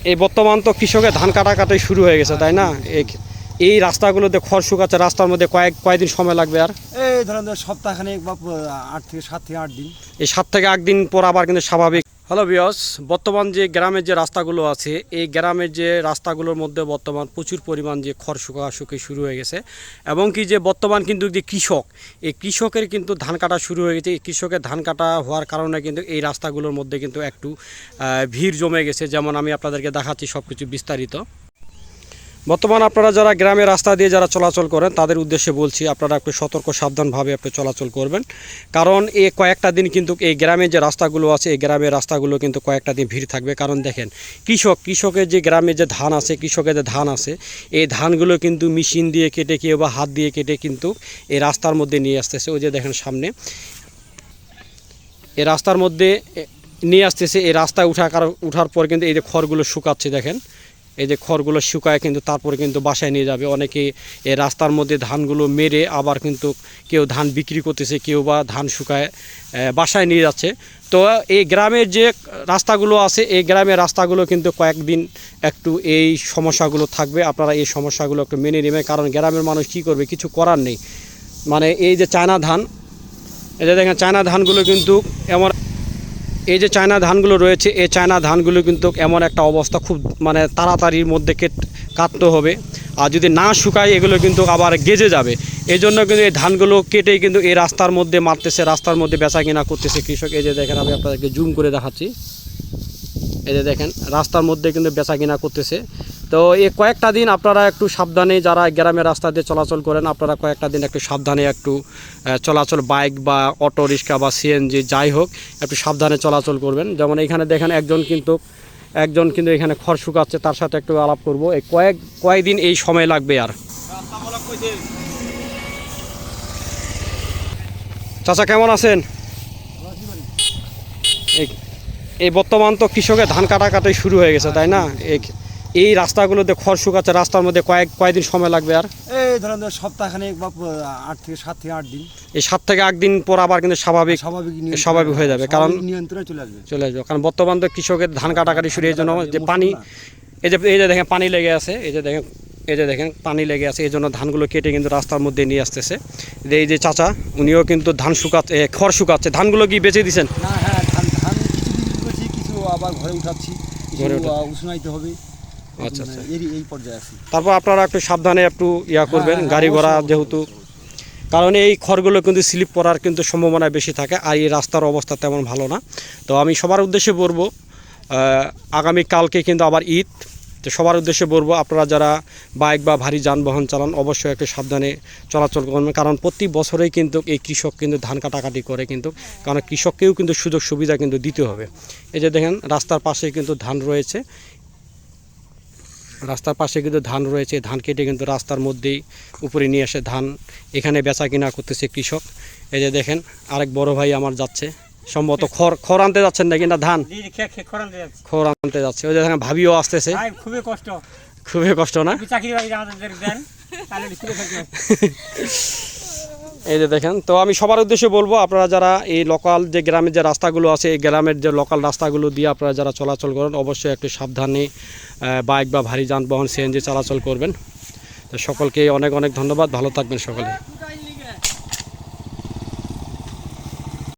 এই বর্তমান তো কৃষকের ধান কাটাই শুরু হয়ে গেছে, তাই না? এই রাস্তাগুলোতে খড় শুকাচ্ছে, রাস্তার মধ্যে কয়েকদিন সময় লাগবে আর এই ধরেন সপ্তাহখানেক বা 7 থেকে 8 দিন। এই 7 থেকে 8 দিন পর আবার কিন্তু স্বাভাবিক। হ্যালো ভিউয়ার্স, বর্তমান যে গ্রামের যে রাস্তাগুলো আছে, এই গ্রামের যে রাস্তাগুলোর মধ্যে বর্তমান প্রচুর পরিমাণ যে খড় শুকাশুকি শুরু হয়ে গেছে, এবং কি যে বর্তমান কিন্তু যে কৃষক, এই কৃষকের কিন্তু ধান কাটা শুরু হয়ে গেছে। এই কৃষকের ধান কাটা হওয়ার কারণে কিন্তু এই রাস্তাগুলোর মধ্যে কিন্তু একটু ভিড় জমে গেছে। যেমন আমি আপনাদেরকে দেখাচ্ছি সব কিছু বিস্তারিত। বর্তমান আপনারা যারা গ্রামের রাস্তা দিয়ে যারা চলাচল করেন তাদের উদ্দেশ্যে বলছি, আপনারা একটু সতর্ক সাবধানভাবে আপনি চলাচল করবেন। কারণ এই কয়েকটা দিন কিন্তু এই গ্রামের যে রাস্তাগুলো আছে, এই গ্রামের রাস্তাগুলো কিন্তু কয়েকটা দিন ভিড় থাকবে। কারণ দেখেন, কৃষকের যে গ্রামে যে ধান আছে, কৃষকের যে ধান আছে, এই ধানগুলো কিন্তু মেশিন দিয়ে কেটে কেউ বা হাত দিয়ে কেটে কিন্তু এই রাস্তার মধ্যে নিয়ে আসতেছে। ওই যে দেখেন সামনে এই রাস্তার মধ্যে নিয়ে আসতেছে। এই রাস্তায় উঠার পর কিন্তু এই যে খড়গুলো শুকাচ্ছে, দেখেন এই যে খড়গুলো শুকায় কিন্তু তারপরে কিন্তু বাসায় নিয়ে যাবে। অনেকে এই রাস্তার মধ্যে ধানগুলো মেরে আবার কিন্তু কেউ ধান বিক্রি করতেছে, কেউ বা ধান শুকায় বাসায় নিয়ে যাচ্ছে। তো এই গ্রামের যে রাস্তাগুলো আছে, এই গ্রামের রাস্তাগুলো কিন্তু কয়েকদিন একটু এই সমস্যাগুলো থাকবে। আপনারা এই সমস্যাগুলো একটু মেনে নেবেন, কারণ গ্রামের মানুষ কী করবে, কিছু করার নেই। মানে এই যে চায়না ধান, এই যে দেখেন চায়না ধানগুলো কিন্তু এমন, এই যে চায়না ধানগুলো রয়েছে, এই চায়না ধানগুলো কিন্তু এমন একটা অবস্থা, খুব মানে তাড়াতাড়ির মধ্যে কাটতে হবে। আর যদি না শুকায় এগুলো কিন্তু আবার গেজে যাবে। এই জন্য কিন্তু এই ধানগুলো কেটেই কিন্তু এই রাস্তার মধ্যে মারতেছে, রাস্তার মধ্যে বেচা কিনা করতেছে কৃষক। এই যে দেখেন, আমি আপনাদেরকে জুম করে দেখাচ্ছি, এই যে দেখেন রাস্তার মধ্যে কিন্তু বেচা কিনা করতেছে। তো এই কয়েকটা দিন আপনারা একটু সাবধানে, যারা গ্রামের রাস্তা দিয়ে চলাচল করেন, আপনারা কয়েকটা দিন একটু সাবধানে একটু চলাচল, বাইক বা অটো রিক্সা বা সিএনজি যাই হোক, একটু সাবধানে চলাচল করবেন। যেমন এখানে দেখেন একজন কিন্তু এখানে খড় শুকাচ্ছে, তার সাথে একটু আলাপ করব। এই কয়েকদিন এই সময় লাগবে। আর চাচা কেমন আছেন? এই বর্তমান তো কৃষকের ধান কাটাই শুরু হয়ে গেছে, তাই না? এই রাস্তাগুলোতে খড় শুকাচ্ছে, রাস্তার মধ্যে কয়েকদিন সময় লাগবে আর এই ধরেন সপ্তাহখানেক বা 7 থেকে 8 দিন। এই 7 থেকে 8 দিন পর আবার কিন্তু স্বাভাবিক হয়ে যাবে, কারণ নিয়ন্ত্রণে চলে আসবে। কারণ বর্তমান তো কৃষকের ধান কাটাকাটি শুরু, এই জন্য যে পানি, এই যে দেখেন পানি লেগে আছে, এই যে দেখেন পানি লেগে আছে, এই জন্য ধানগুলো কেটে কিন্তু রাস্তার মধ্যে নিয়ে আসতেছে। এই যে চাচা, উনিও কিন্তু ধান শুকাচ্ছে, খড় শুকাচ্ছে। ধানগুলো কি বেঁচে দিচ্ছেন? না, হ্যাঁ, ধান কিছু আবার ঘরে উঠাচ্ছি, উষ্ণাইতে হবে। আচ্ছা, এই পর্যায়ে আছি। তারপর আপনারা একটু সাবধানে একটু করবেন, গাড়ি ঘোড়া যেহেতু, কারণ এই খড়গুলো কিন্তু স্লিপ করার কিন্তু সম্ভাবনা বেশি থাকে। আর এই রাস্তার অবস্থা তেমন ভালো না। তো আমি সবার উদ্দেশ্যে বলবো, আগামীকালকে কিন্তু আবার ঈদ, তো সবার উদ্দেশ্যে বলবো আপনারা যারা বাইক বা ভারী যানবাহন চালান অবশ্যই একটু সাবধানে চলাচল করবেন। কারণ প্রতি বছরেই কিন্তু এই কৃষক কিন্তু ধান কাটাকাটি করে, কিন্তু কারণ কৃষককেও কিন্তু সুযোগ সুবিধা কিন্তু দিতে হবে। এই যে দেখেন রাস্তার পাশে কিন্তু ধান রয়েছে, ধান কেটে কিন্তু রাস্তার মধ্যেই উপরে নিয়ে আসে ধান, এখানে বেচা কিনা করতেছে কৃষক। এই যে দেখেন আরেক বড় ভাই আমার যাচ্ছে, সম্ভবত খড় আনতে যাচ্ছেন নাকি না ধান? খড় আনতে যাচ্ছে। ওই যে দেখেন ভাবিও আসতেছে। খুবই কষ্ট না? এই যে দেখেন, তো আমি সবার উদ্দেশ্যে বলবো, আপনারা যারা এই লোকাল যে গ্রামের যে রাস্তাগুলো আছে, এই গ্রামের যে লোকাল রাস্তাগুলো দিয়ে আপনারা যারা চলাচল করেন অবশ্যই একটু সাবধানে বাইক বা ভারী যানবাহন সিএনজি চলাচল করবেন। তো সকলকে অনেক ধন্যবাদ, ভালো থাকবেন সকলে।